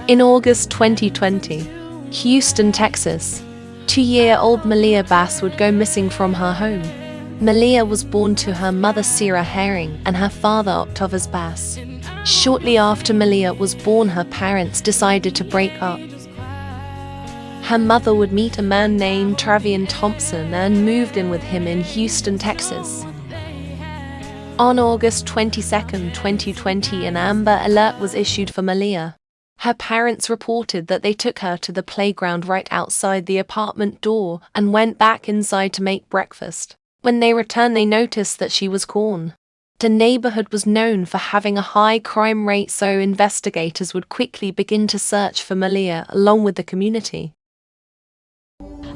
In August 2020, Houston, Texas, 2-year-old Malia Bass would go missing from her home. Malia was born to her mother Sarah Herring and her father Octavius Bass. Shortly after Malia was born, her parents decided to break up. Her mother would meet a man named Travian Thompson and moved in with him in Houston, Texas. On August 22, 2020, an Amber Alert was issued for Malia. Her parents reported that they took her to the playground right outside the apartment door and went back inside to make breakfast. When they returned, they noticed that she was gone. The neighborhood was known for having a high crime rate, so investigators would quickly begin to search for Malia along with the community.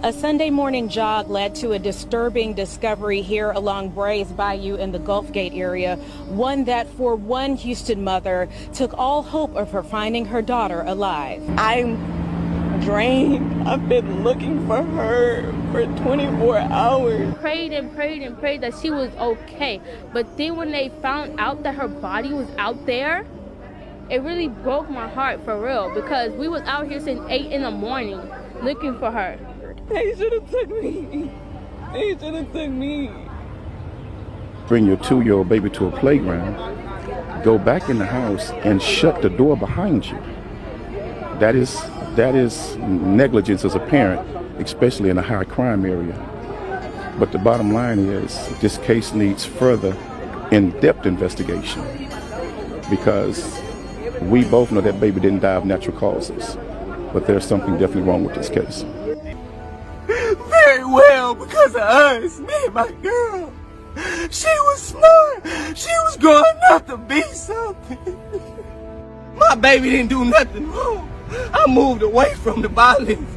A Sunday morning jog led to a disturbing discovery here along Brays Bayou in the Gulf Gate area, one that for one Houston mother took all hope of her finding her daughter alive. I'm drained. I've been looking for her for 24 hours. Prayed and prayed and prayed that she was okay, but then when they found out that her body was out there, it really broke my heart for real, because we was out here since 8 in the morning looking for her. They should have took me. They should have took me. Bring your 2-year-old baby to a playground, go back in the house and shut the door behind you. That is negligence as a parent, especially in a high crime area. But the bottom line is this case needs further in-depth investigation, because we both know that baby didn't die of natural causes, but there's something definitely wrong with this case. Very well, because of us, me and my girl. She was smart. She was growing up to be something. My baby didn't do nothing wrong. I moved away from the violence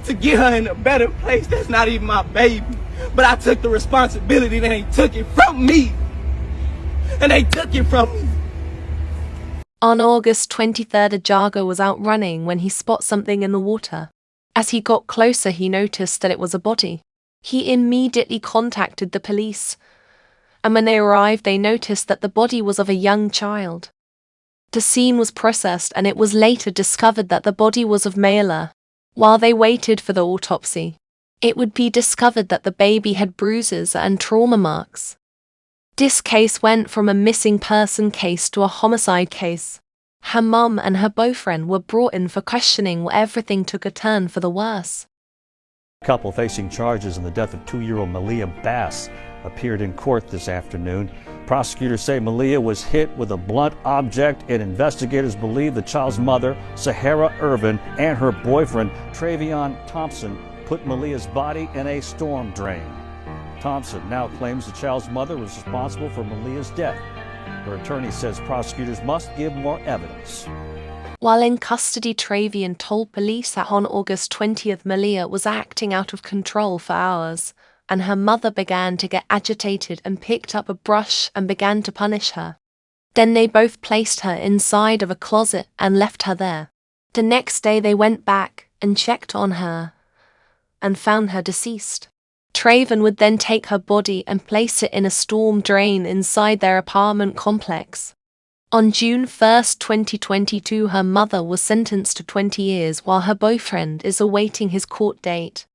to get her in a better place. That's not even my baby. But I took the responsibility and they took it from me. And they took it from me. On August 23rd, a jogger was out running when he spotted something in the water. As he got closer, he noticed that it was a body. He immediately contacted the police, and when they arrived, they noticed that the body was of a young child. The scene was processed, and it was later discovered that the body was of Malia. While they waited for the autopsy, it would be discovered that the baby had bruises and trauma marks. This case went from a missing person case to a homicide case. Her mum and her boyfriend were brought in for questioning, where everything took a turn for the worse. A couple facing charges in the death of 2-year-old Malia Bass appeared in court this afternoon. Prosecutors say Malia was hit with a blunt object, and investigators believe the child's mother, Sahara Irvin, and her boyfriend, Travian Thompson, put Malia's body in a storm drain. Thompson now claims the child's mother was responsible for Malia's death. Her attorney says prosecutors must give more evidence. While in custody, Travian told police that on August 20th, Malia was acting out of control for hours, and her mother began to get agitated and picked up a brush and began to punish her. Then they both placed her inside of a closet and left her there. The next day they went back and checked on her and found her deceased. Travian would then take her body and place it in a storm drain inside their apartment complex. On June 1, 2022, her mother was sentenced to 20 years while her boyfriend is awaiting his court date.